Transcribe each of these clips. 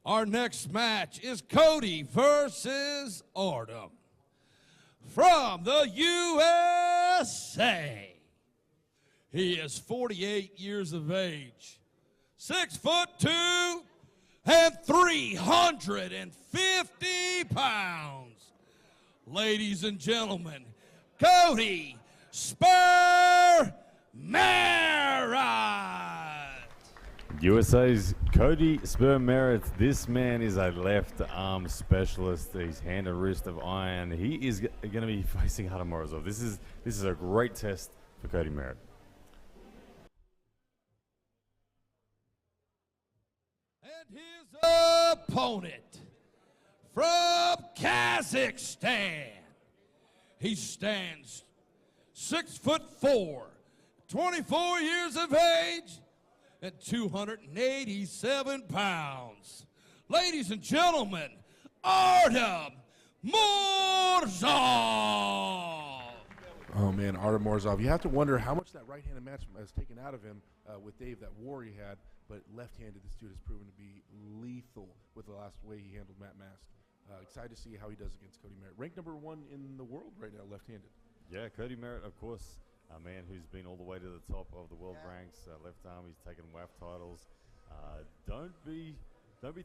Our next match is Kody versus Artyom from the USA. He is 48 years of age, 6'2" and 350 pounds. Ladies and gentlemen, Kody Spur Merritt. USA's Kody Spur Merritt. This man is a left arm specialist. He's hand and wrist of iron. He is going to be facing Artyom Morozov. This is a great test for Kody Merritt. And his opponent from Kazakhstan. He stands 6'4", 24 years of age, and 287 pounds. Ladies and gentlemen, Artyom Morozov. Oh man, Artyom Morozov. You have to wonder how much that right-handed match has taken out of him with Dave, that war he had. But left-handed, this dude has proven to be lethal with the last way he handled Matt Mask. Excited to see how he does against Kody Merritt. Ranked #1 in the world right now, left-handed. Yeah, Kody Merritt, of course, a man who's been all the way to the top of the world ranks. Left arm, he's taken WAF titles. Don't be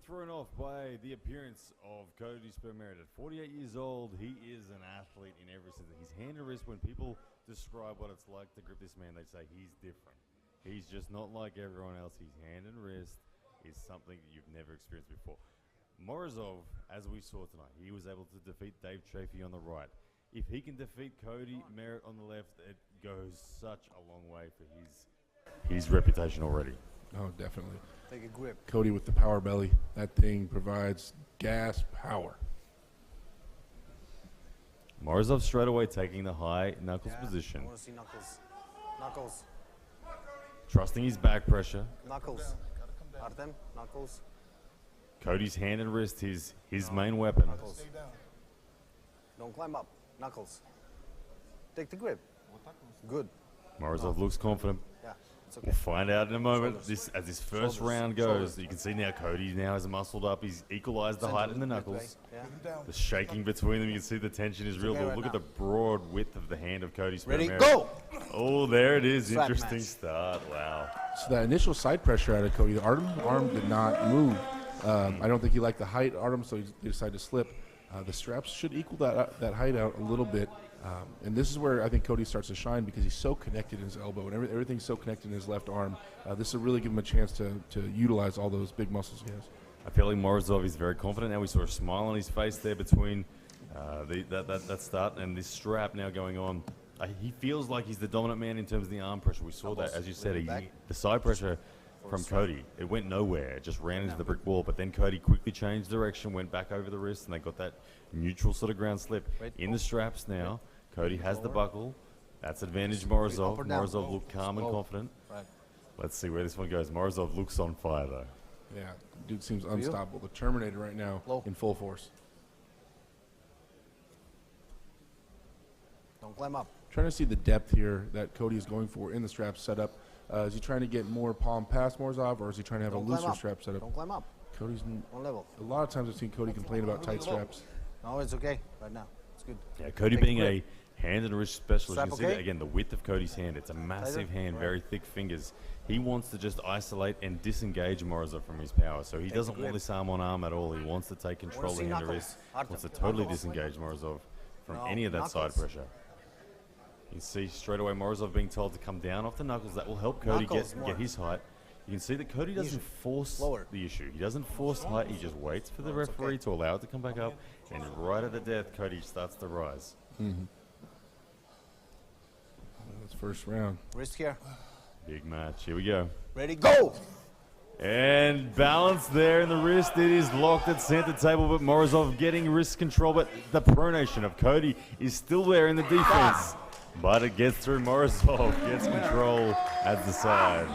thrown off by the appearance of Kody Spur Merritt. At 48 years old, he is an athlete in every sense. His hand and wrist, when people describe what it's like to grip this man, they say he's different. He's just not like everyone else. His hand and wrist is something that you've never experienced before. Morozov, as we saw tonight, he was able to defeat Dave Chafee on the right. If he can defeat Kody Merritt on the left, it goes such a long way for his reputation already. Oh, definitely. Take a grip. Kody with the power belly. That thing provides gas power. Morozov straight away taking the high knuckles position. I want to see knuckles. Knuckles. Trusting his back pressure. Knuckles. Artyom, knuckles. Kody's hand and wrist, his main weapon. Knuckles. Don't climb up. Knuckles. Take the grip. Good. Morozov looks confident. Yeah, it's okay. We'll find out in a moment. Shoulders. As this first round goes, you can see now Kody now has muscled up. He's equalized the height in the knuckles. Yeah. The shaking between them, you can see the tension is real. okay right Look at now. the broad width of the hand of Kody Spur Ready, Merritt. go! Oh, there it is. Slap Interesting match. start. Wow. So that initial side pressure out of Kody, the Artyom arm did not move. I don't think he liked the height, Artyom, so he decided to slip. The straps should equal that height out a little bit. And this is where I think Kody starts to shine because he's so connected in his elbow and everything's so connected in his left arm. This will really give him a chance to utilize all those big muscles he has. I feel like Morozov is very confident now. We saw a smile on his face there between that start and this strap now going on. He feels like he's the dominant man in terms of the arm pressure. We saw that, as you said, the side pressure from Kody. It went nowhere. It just ran into the brick wall. But then Kody quickly changed direction, went back over the wrist, and they got that neutral sort of ground slip. In the straps now, Kody has the buckle. That's advantage Morozov. Morozov looked calm and confident. Let's see where this one goes. Morozov looks on fire, though. Yeah, dude seems unstoppable. The Terminator right now in full force. Don't climb up. Trying to see the depth here that Kody is going for in the strap setup. Is he trying to get more palm past Morozov, or is he trying to have a looser strap setup? Don't climb up. Cody's One level. a lot of times I've seen Kody complain about tight straps. No, it's okay right now. It's good. Yeah, Kody being a hand and wrist specialist, Strap you can see okay? that again, the width of Cody's hand. It's a massive hand, very thick fingers. He wants to just isolate and disengage Morozov from his power. So he doesn't want this arm on arm at all. He wants to take control of the hand and wrist. Wants to totally disengage Morozov from any of that side pressure. You can see straight away Morozov being told to come down off the knuckles. That will help Kody get his height. You can see that Kody doesn't force the issue. He doesn't force height. He just waits for the referee to allow it to come back up. And right at the death, Kody starts to rise. That's first round. Wrist here. Big match. Here we go. Ready, go! And balance there in the wrist. It is locked at center table, but Morozov getting wrist control. But the pronation of Kody is still there in the defense. But it gets through. Morozov gets control at the side.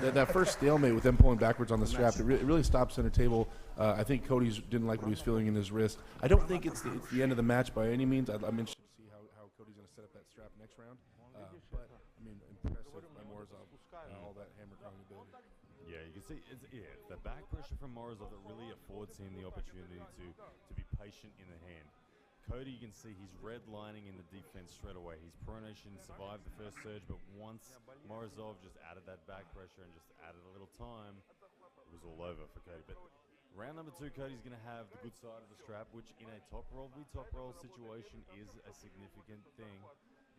That first stalemate with them pulling backwards on the strap, it really stopped center table. I think Kody didn't like what he was feeling in his wrist. I don't think it's the end of the match by any means. I'm interested to see how Cody's going to set up that strap next round. But, I mean, impressive by Morozov, all that hammer throwing ability. Yeah, you can see it's the back pressure from Morozov that really affords him the opportunity to be patient in the hand. Kody, you can see he's redlining in the defense straight away. His pronation survived the first surge, but once Morozov just added that back pressure and just added a little time, it was all over for Kody. But round number 2, Cody's going to have the good side of the strap, which in a top roll situation is a significant thing.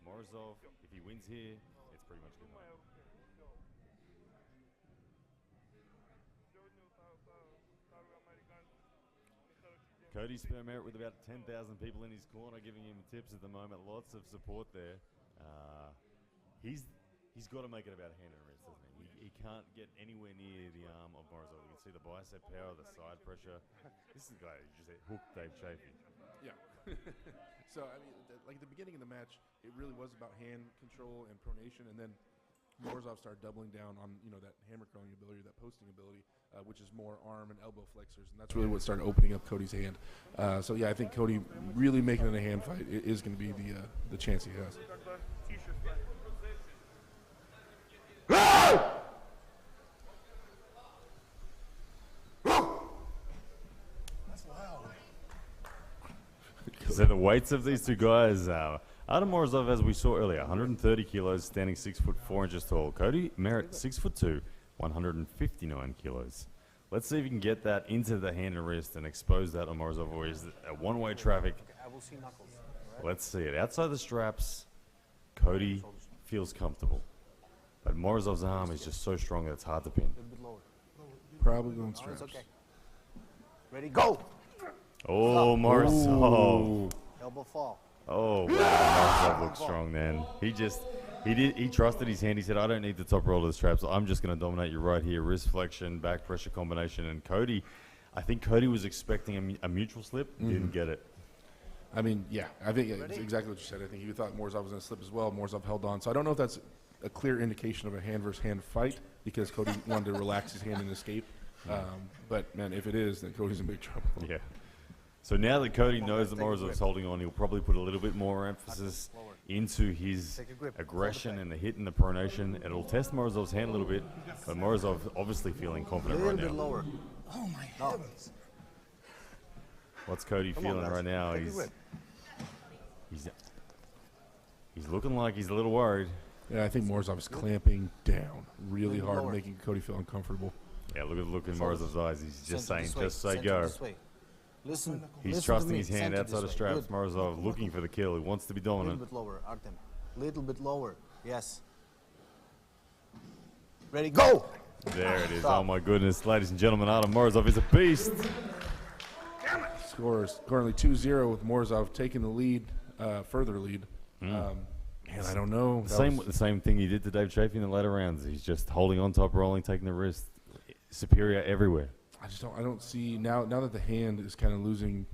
Morozov, if he wins here, it's pretty much good night. Kody Spur Merritt with about 10,000 people in his corner giving him tips at the moment. Lots of support there. He's got to make it about hand and wrist, doesn't he? He can't get anywhere near the arm of Morozov. You can see the bicep power, the side pressure. This is the guy who just hooked Dave Chafee. Yeah. So, I mean, like at the beginning of the match, it really was about hand control and pronation, and then Morozov started doubling down on, that hammer curling ability, that posting ability, which is more arm and elbow flexors, and that's really what started opening up Cody's hand. So, yeah, I think Kody really making it a hand fight is going to be the chance he has. So the weights of these two guys, Artyom Morozov, as we saw earlier, 130 kilos, standing 6'4" tall. Kody Merritt, 6'2", 159 kilos. Let's see if you can get that into the hand and wrist and expose that on Morozov, or is it a one-way traffic? Okay, I will see knuckles. Let's see it. Outside the straps, Kody feels comfortable. But Morozov's arm is just so strong that it's hard to pin. A little bit lower. Probably going Oh, straps. it's okay. Ready, go! Oh, Morozov. Elbow fall. Oh, wow. Morozov looks strong then. He trusted his hand. He said, I don't need the top roll of the straps. I'm just going to dominate you right here. Wrist flexion, back pressure combination. And Kody, I think Kody was expecting a mutual slip. Didn't get it. I mean, yeah, I think it's exactly what you said. I think he thought Morozov was going to slip as well. Morozov held on. So I don't know if that's a clear indication of a hand versus hand fight because Kody wanted to relax his hand and escape. But, man, if it is, then Cody's in big trouble. Yeah. So now that Kody knows that Morozov's holding on, he'll probably put a little bit more emphasis into his aggression and the hit and the pronation. It'll test Morozov's hand a little bit, but Morozov obviously feeling confident right A little bit now. lower. Oh my heavens. What's Kody feeling guys. right now? Take a grip. He's looking like he's a little worried. Yeah, I think Morozov is clamping down really hard, lower. making Kody feel uncomfortable. Yeah, look at the look in Morozov's eyes. He's just Center saying, this way, just say center go. this way. Listen. He's listen to trusting me. his hand Center outside this of way. straps. Good. Morozov looking for the kill. He wants to be A little dominant. bit lower, Artyom. Little bit lower. Yes. Ready, go! There it is. Stop. Oh, my goodness. Ladies and gentlemen, Artyom Morozov is a beast. Scores currently 2-0 with Morozov taking the lead, further lead. Man, I don't know. The same thing he did to Dave Chafee in the later rounds. He's just holding on top, rolling, taking the wrist. Superior everywhere. I don't see now that the hand is kind of losing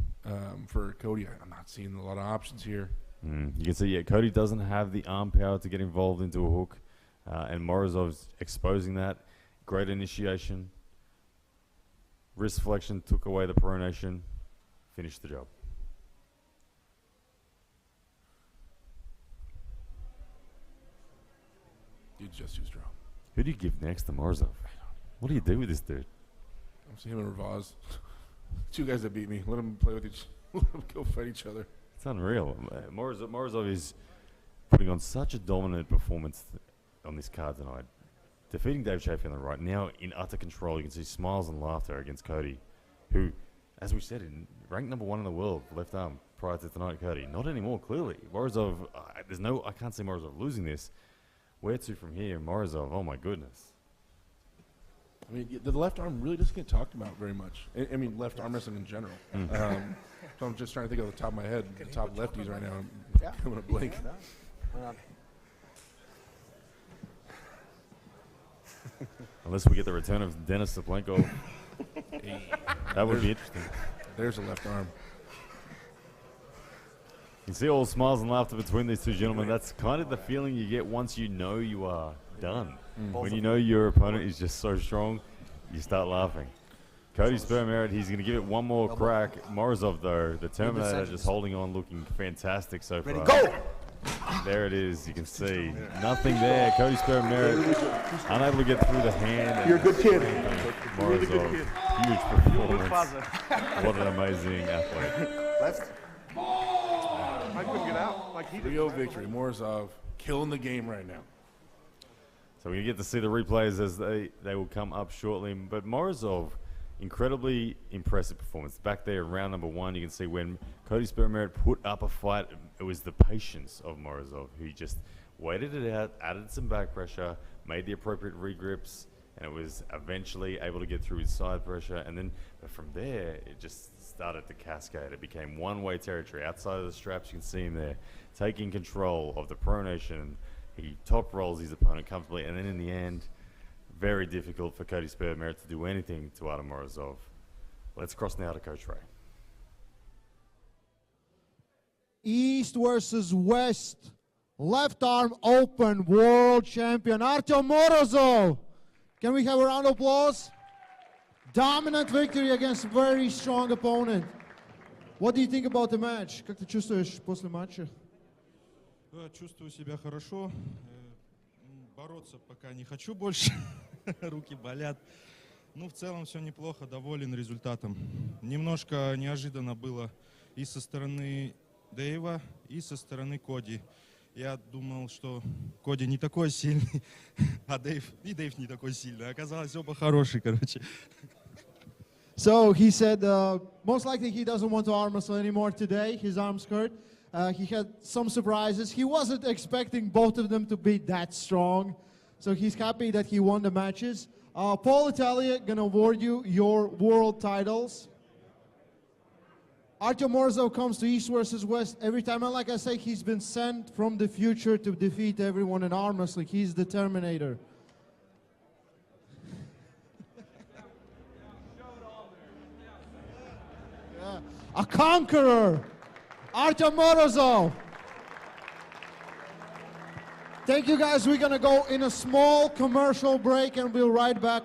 for Kody. I'm not seeing a lot of options here. You can see, yeah, Kody doesn't have the arm power to get involved into a hook, and Morozov's exposing that. Great initiation. Wrist flexion took away the pronation, finished the job. Dude's just too strong. Who do you give next to Morozov? What do you do with this dude? I'm seeing him and Ravaz. Two guys that beat me. Let them play with each. Let them go fight each other. It's unreal. Morozov is putting on such a dominant performance on this card tonight. Defeating Dave Chafee on the right. Now in utter control. You can see smiles and laughter against Kody, who, as we said, ranked number 1 in the world, left arm prior to tonight. Kody, not anymore. Clearly, Morozov. I can't see Morozov losing this. Where to from here? Morozov. Oh my goodness. I mean, the left arm really doesn't get talked about very much. I mean, left arm wrestling in general. So I'm just trying to think of the top of my head, the top lefties right now. I'm going to blink. Unless we get the return of Denis Saplenko. That would be interesting. There's a left arm. You see all smiles and laughter between these two gentlemen. That's kind of the feeling you get once you know you are done. When you know your opponent is just so strong, you start laughing. Kody Spur Merritt, he's going to give it one more crack. Morozov, though, the Terminator, just holding on, looking fantastic so far. Ready, go! There it is. You can see nothing there. Kody Spur Merritt unable to get through the hand. You're a good kid. Morozov, huge performance. What an amazing athlete. Left. I couldn't get out. Like 3-0 victory. Morozov killing the game right now. So we get to see the replays as they will come up shortly. But Morozov, incredibly impressive performance. Back there, round number 1, you can see when Kody Spur Merritt put up a fight, it was the patience of Morozov who just waited it out, added some back pressure, made the appropriate regrips, and it was eventually able to get through his side pressure. And then from there, it just started to cascade. It became one-way territory. Outside of the straps, you can see him there taking control of the pronation. He top rolls his opponent comfortably, and then in the end, very difficult for Kody Spur Merritt to do anything to Artyom Morozov. Let's cross now to Coach Ray. East versus West. Left arm open, world champion Artyom Morozov. Can we have a round of applause? Dominant victory against a very strong opponent. What do you think about the match? Как ты чувствуешь после матча? Чувствую себя хорошо. Бороться пока не хочу больше. Руки болят. Ну, в целом все неплохо, доволен результатом. Немножко неожиданно было и со стороны Дэйва, и со стороны Коди. Я думал, что Коди не такой сильный, а Дэйв не такой сильный. Оказалось, оба хорошие, короче. So he said most likely he doesn't want to arm wrestle anymore today. His arm's hurt. He had some surprises. He wasn't expecting both of them to be that strong. So he's happy that he won the matches. Paul Italia gonna award you your world titles. Artyom Morozov comes to East versus West every time. And like I say, he's been sent from the future to defeat everyone in arm wrestling. He's the Terminator. Yeah. A conqueror, Artyom Morozov. Thank you guys. We're gonna go in a small commercial break and we'll be right back.